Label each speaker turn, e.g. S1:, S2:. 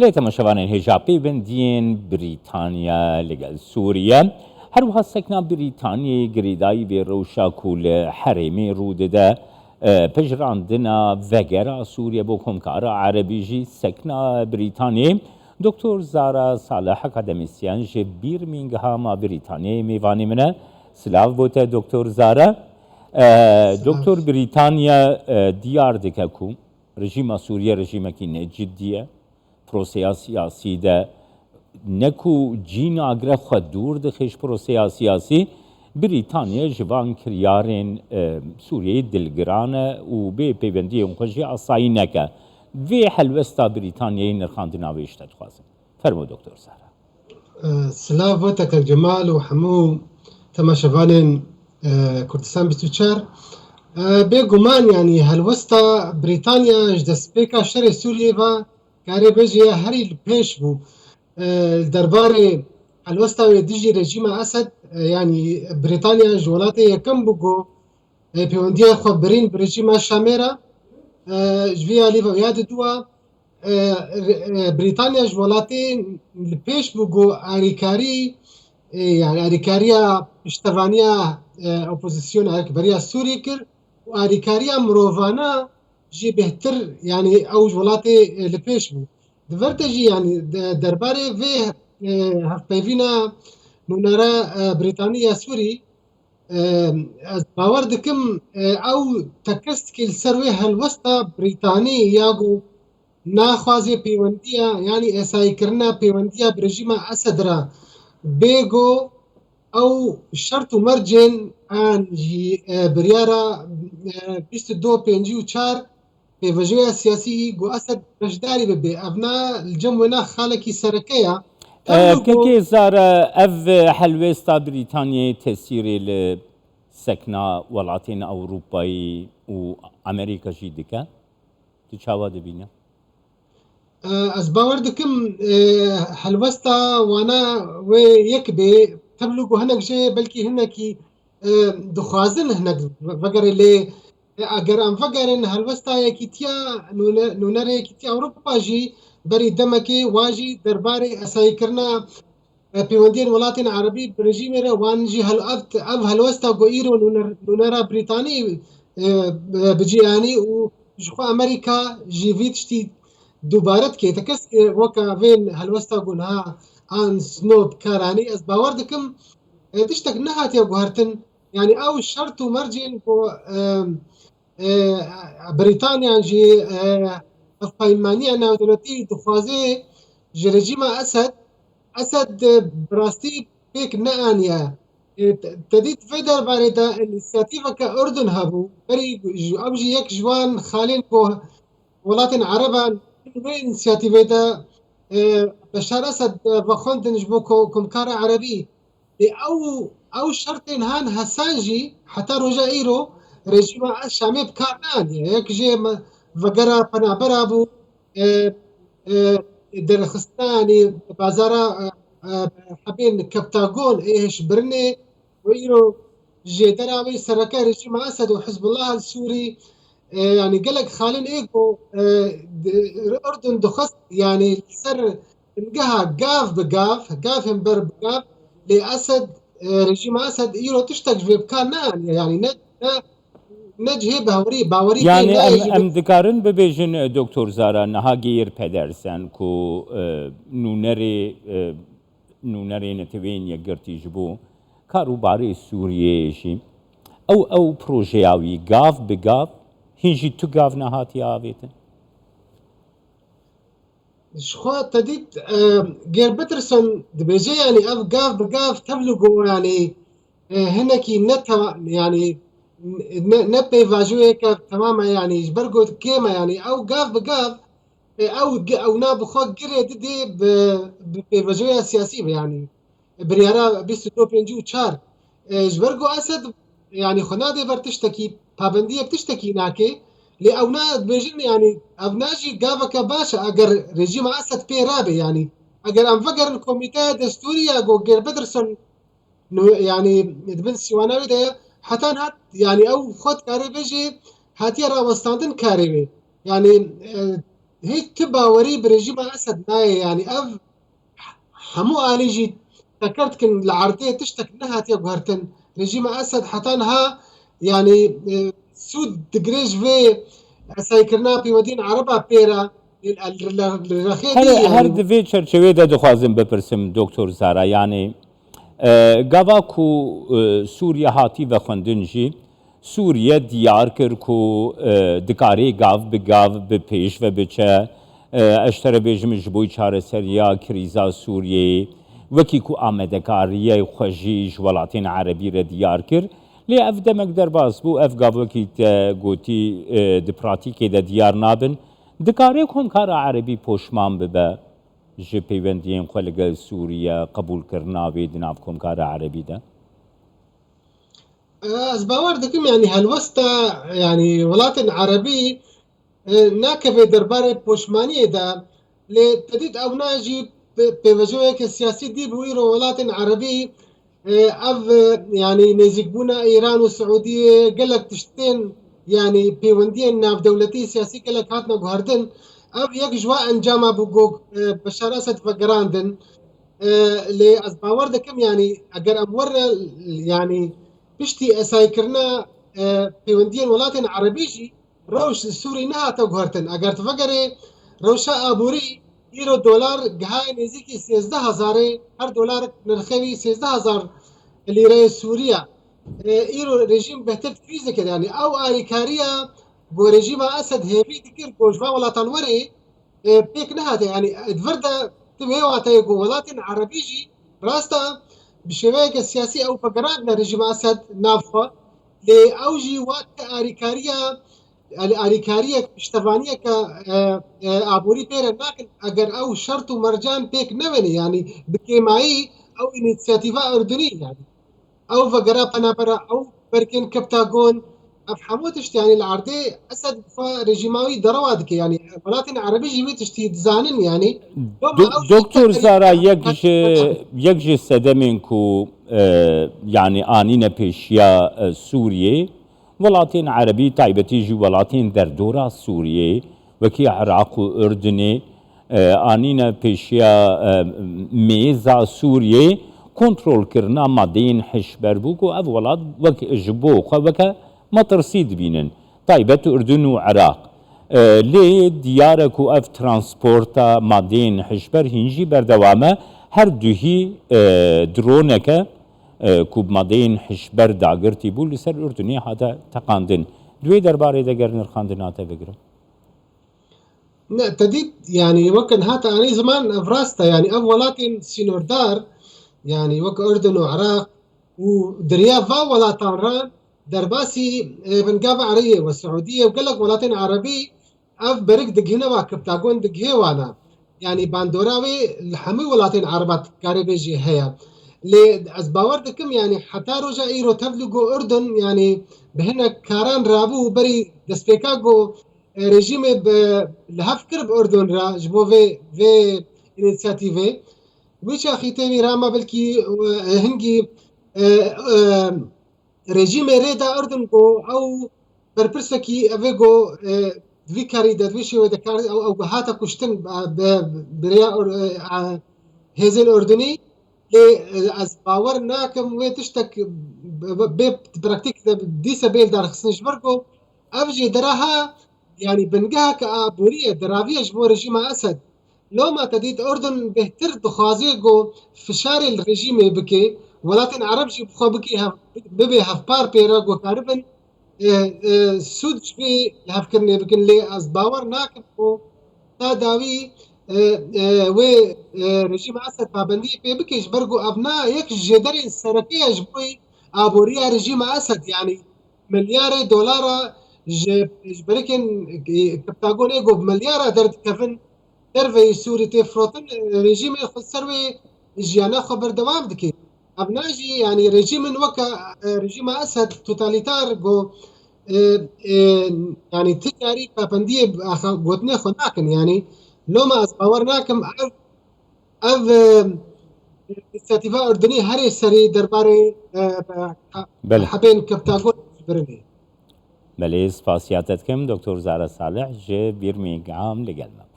S1: لێ تەماشەوانین هێژا پەیوەندیên بریتانیا لەگەڵ سووریا هەروەها سەکنا بریتانیای گرێدایی vê rewşa ku li herêmê rû dide pejirandina vegera Sûriye bo Komkara Erebî jî sekna Brîtanyayê Doktor Zara Salih akademisyen ji Birminghama Brîtanyayê mêvanê min e. Silav bo te Doktor Zara. Doktor Brîtanya diyar dike ku rejîma Sûriye rejîmekî necîddî ye. پروسەیا سیاسی de neku cîna gire xwe dûr dixîş proseya siyasî Brîtanya ji van kiryarên Sûriyeyê dilgiran e û bê pêwendiyên xwe jî asayî neke. Vê helwesta Brîtanyayê nirxandina wê ji te dixwazim. Fermo Doktor Zara.
S2: Silav bo te Kak Cemal û hemû temaşevanên Kurdistan 24. Bêguman yanî helwesta Brîtanya ji destpêka şerê Sûriyê ve کاری بجی هری پیش بو درباره الوستا و دیجی رژیم اسد یعنی بریتانیا جولات یکم بگو پیوندی خو برین رژیم شامیرا جویا لیو یاد دوا بریتانیا جولات پیش بگو اریکاری یعنی اریکاریا اشتوانیا اپوزیسیون اکبریا سوری کر و اریکاریا مرووانا جی بهتر یعنی او ولاتی لپیش بو دورته جی یعنی درباره و هفپیوینا نونرا بریتانیا سوری از باور دکم او تکست که سروی هلوستا بریتانی یاگو ناخوازی پیوندیا یعنی اسای کرنا پیوندیا برژیما اسد را بیگو او شرط و مرجن ان جی بریارا 2254 پیوژوی سیاسی گو اسد بجداری ببی ابنا الجمونا خالکی سرکیا
S1: كيكي زارا اف حلويستا بريطانيا تسيري لسكنا ولاتين اوروباي وامريكا جيدكا تشاوا دبينا
S2: از باور دکم حلوستا وانا ويكبي تبلغو هنك جي بلكي هنكي دخوازن هنك وگر لي اگر ام فگرن هلوستا یکیتیا نونره یکیتیا اوروپا جی بری دمکی واجی درباره اسای کرنا پیوندین ولاتین عربی برژیم را وانجی اب هلوستا گو ایرو نونره بریتانی بجیانی و جخوا امریکا جی ویتشتی دوبارت که تکس وکا وین هلوستا گونها آن سنوب کارانی از باور دکم دشتک نهات یا گوهرتن یعنی او شرط و مرجین کو بريطانيا جي افايمانيا ناودلتي دخوازي جي رجيم اسد براستي بيك نانيا تديت فيدر باريدا انيسياتيفا كاردن هابو بري ابجي يك جوان خالين كو ولاتن عربا وين انيسياتيفا بشار اسد بخوندن جبوكو كمكارا عربي او شرطين هان هسانجي حتى رجا ايرو رژیم شامی بکار نانی یک جه وگرا پنابرا بو درخستانی بازارا حبین کپتاگون ایش برنه و ایرو جه دراوی سرکه رژیم اسد و حزب الله السوري يعني قالك خالين ايكو الاردن دخست يعني سر نلقاها قاف بقاف قاف بر بقاف لاسد رژیم اسد ايرو تشتاق في بكان يعني نجهه باوری
S1: يعني ام دکارن ببیجن دکتر زارا نها گیر پدرسن کو نونری نتوین یگرتی جبو کارو باری سوریه شی او پروژیاوی گاف بگاف هنجی تو گاف نهاتی آویتن
S2: شخوا تديت غير بترسون دبيجي يعني اف قاف بقاف تبلغوا يعني هناكي نتا يعني نبي فاجوه تماما يعني جبرقو كيما يعني او قاف بقاف او ناب خو قري دي بفاجوه سياسيه يعني بريارا 2254 جبرقو اسد يعني خنادي برتشتكي بابنديه بتشتكي ناكي لي او ناد بيجن يعني ابناجي قافك باشا اگر رجيم اسد بي رابي يعني اگر انفقر الكوميتي دستوريه جو غير بدرسون يعني دبن سيواناوي ده حتى هات يعني او خود كاري بيجي هاتي راوستاندن كاري يعني هيك تبا وري برجيم أسد ناي يعني أف حمو آليجي تكرت كن العرضية تشتك إنها تيجهرتن رجيم أسد حتنها يعني سود دقريج في سايكرنا في مدينة عربة بيرا الرخيدي
S1: هر
S2: يعني
S1: دوی چرچوی ده دخوازم بپرسم دکتر زارا یعنی گاوا کو سوریه هاتی و خوندن جی سوریه دیار کر کو دکاری گاو به گاو به پیش و بچه اشتر بیجم جبوی چاره سریا کریزا سوریه وکی کو آمدکاریه خوشی جوالاتین عربی را دیار کر لی اف دمک در باز بو اف گاو کی گوتی دپراتیکی ده دیار نابن دکاری کن کار عربی پوشمان ببه ji peywendiyên xwe li gel Sûriye qebûlkirina wê di nav Komgara Erebî de?
S2: از باور دكم يعني هالوسطى يعني ولات عربي ناكفي درباري بوشمانية دا لتديد أو ناجي بوجوهك السياسي دي بويرو ولات عربي أف يعني نزيقبونا إيران والسعودية قالك تشتين يعني بيوندين ناف دولتي سياسي قالك هاتنا بهردن أف يك جواء أنجاما بوغوك بشار أسد فقراندن لأز باور دكم يعني أجر أمورنا يعني بشتي أسايكرنا بيوندين ولاتن عربيجي روش سوري نها توغرتن أجر تفكري روشا أبوري يورو دولار جهاي نزيكي 13000 هر دولار نرخوي 13000 ليرة سوريا ايرو رژیم بهتر کریزه کرد يعني او آریکاریا بو رژیم اسد هیوی دکر بوجوا ولاتان وری بيك نهاته يعني ادفردا تبي واتا يقول ولاتن عربيجي راستا بشباك السياسي او فقراتنا رجيم اسد نافه لاوجي وقت اريكاريا الاريكاريا اشتفانيه ك عبوري بير لكن اگر او شرط ومرجان بيك نبني يعني بكيماي او انيشيتيفا اردنيه يعني او فقرا بنابرا او بركن كبتاغون افحموتش يعني العرضي اسد فرجيماوي دروادك يعني ولكن عربي جيبي تشتي تزانن يعني لما او
S1: دکتر
S2: شيء
S1: زارا یک جی سدمین کو yani anine peşiya Suriye وڵاتین عربی تایبەتیژی وڵاتین دەردۆرا سووریێ وەکی عراق و ئوردنێ ئانینە پێشیا مێزا سووریێ کۆنتترۆلکردنا مادەین حشبەربوو و ئەف وڵات وەک ji بۆ خە وەکە مەترسی دبینن تایبەت ئوردن و عراق لێ دیارە و ئەف ترانسپۆرتە مادەین حشبەر هینجی بەردەوامە هەردووهی درۆنەکە کوبمادەین حشبەر داگرتی بوو لەسەر ئوردنی هاتە تەقاندن دوێ دەربارەی دەگەر نرخاندن هاتە بگرم
S2: تديد يعني وكن هاتا أنا زمان فراستا يعني ولكن سينوردار يعني وك أردن وعراق ودريا فا ولاتان ران درباسي بنقابة عرية والسعودية وقال لك ولاتين عربي أف بريك دقهنا وكبتاقون دقهي وانا يعني باندوراوي الحمي ولاتين عربات كاريبيجي هيا از باور دكم يعني حتى رجع ايرو تبلغو اردن يعني بهنا كاران رابو بري دسبيكاغو رژیم لحف کرد اردن را جبو في انیشیتیوی ویچ اخیتوی راما بلکی هنگی رژیم ریدا اردن کو او برپرسکی اوگو دوی کاری دوی شو دکار او هاتا کشتن بریا هزل اردنی از باور ناکم و تشتک به براکتیک دی سبیل دار خصنش برکو افجي دراها يعني بنقاها كابوريه درافيه جبو رجيم اسد لو ما تديد اردن بهتر دخوازيقو فشار الرجيم بكي ولكن عربجي بخو بكي ببي هاف بار بيراغو كاربن سود شبي هفكرني بكن لي از باور ناكب تا داوي و رژیم اسد پابندی پی بکش برگو ابنا یک جدر سرکیه جبوی ابوریا رژیم اسد يعني مليار دولار بركن كبتاغون ايجو بمليار درد كفن درفي سوري تفروتن ريجيم خسروي جيانا خبر دوام دكي ابناجي يعني ريجيم وكا ريجيم اسد توتاليتار جو يعني تجاري بابنديه بوتني خناكن يعني لو ما باورناكم اف استاتيفا اردني هري سري درباري حبين كبتاغون برني
S1: بله سپاسیاتت کم دکتر زارا صالح جه بیر میگم لگلمم